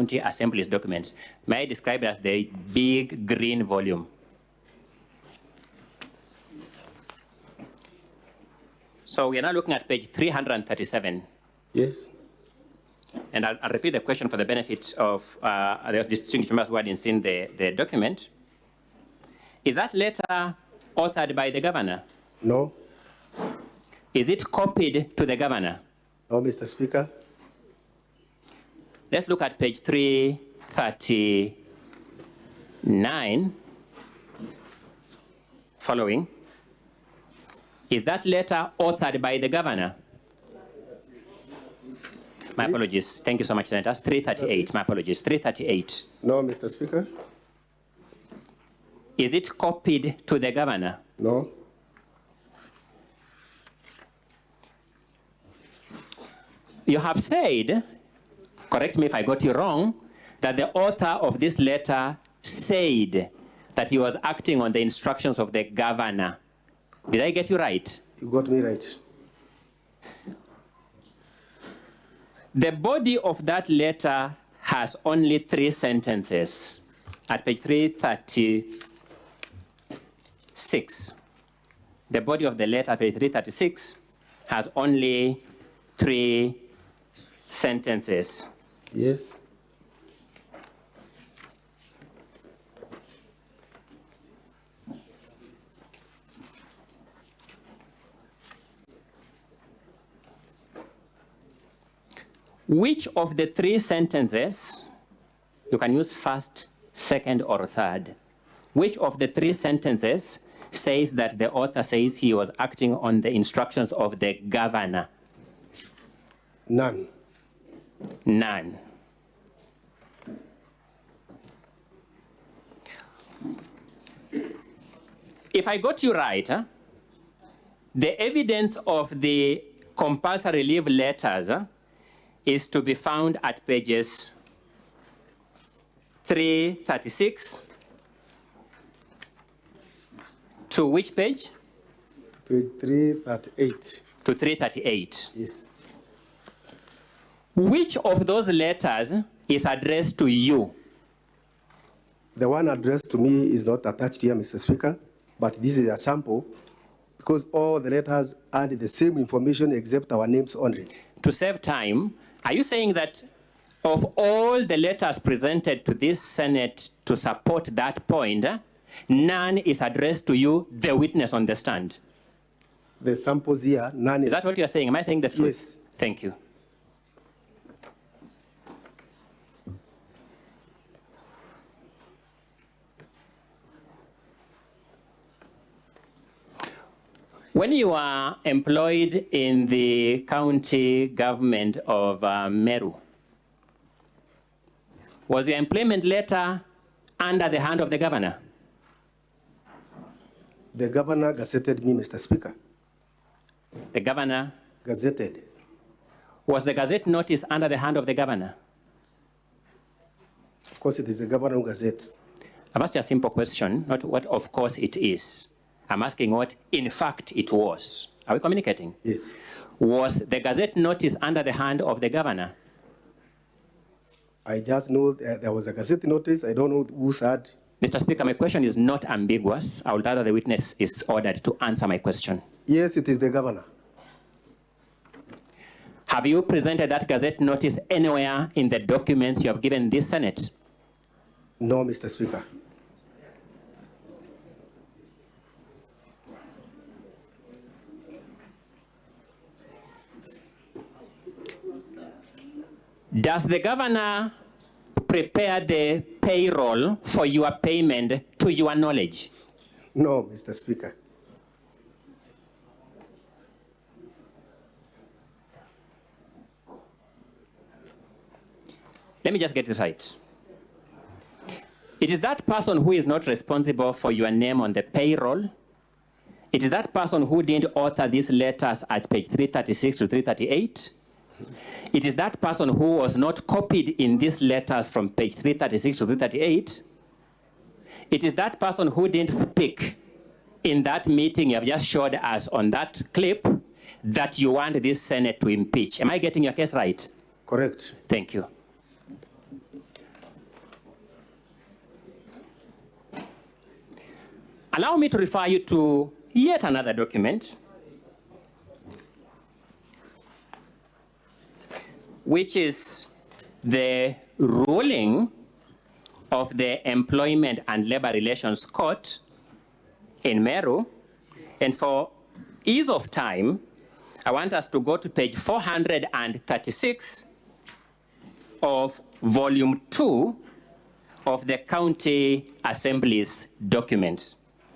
County Assembly's documents. May I describe it as the big green volume? So we are now looking at page 337. Yes. And I'll repeat the question for the benefit of the distinguished members who hadn't seen the document. Is that letter authored by the governor? No. Is it copied to the governor? No, Mr. Speaker. Let's look at page 339. Following. Is that letter authored by the governor? My apologies. Thank you so much, Senators. 338. My apologies. 338. No, Mr. Speaker. Is it copied to the governor? No. You have said, correct me if I got you wrong, that the author of this letter said that he was acting on the instructions of the governor. Did I get you right? You got me right. The body of that letter has only 3 sentences. At page 336, the body of the letter, page 336, has only 3 sentences. Yes. Which of the 3 sentences, you can use first, second, or third, which of the 3 sentences says that the author says he was acting on the instructions of the governor? None. None. If I got you right, the evidence of the compulsory leave letters is to be found at pages 336 to which page? To 338. To 338. Yes. Which of those letters is addressed to you? The one addressed to me is not attached here, Mr. Speaker, but this is a sample because all the letters add the same information except our names only. To save time, are you saying that of all the letters presented to this Senate to support that point, none is addressed to you, the witness on the stand? The samples here, none Is that what you're saying? Am I saying the truth? Yes. Thank you. When you are employed in the county government of Meru, was your employment letter under the hand of the governor? The governor gazetted me, Mr. Speaker. The governor? Gazetted. Was the gazette notice under the hand of the governor? Of course, it is the governor who gazettes. I've asked you a simple question, not what of course it is. I'm asking what in fact it was. Are we communicating? Yes. Was the gazette notice under the hand of the governor? I just know there was a gazette notice. I don't know who said. Mr. Speaker, my question is not ambiguous. I would rather the witness is ordered to answer my question. Yes, it is the governor. Have you presented that gazette notice anywhere in the documents you have given this Senate? No, Mr. Speaker. Does the governor prepare the payroll for your payment to your knowledge? No, Mr. Speaker. Let me just get this right. It is that person who is not responsible for your name on the payroll. It is that person who didn't author these letters at page 336 to 338. It is that person who was not copied in these letters from page 336 to 338. It is that person who didn't speak in that meeting you have just showed us on that clip that you want this Senate to impeach. Am I getting your case right? Correct. Thank you. Allow me to refer you to yet another document, which is the ruling of the Employment and Labor Relations Court in Meru. And for ease of time, I want us to go to page 436 of volume 2 of the County Assembly's documents.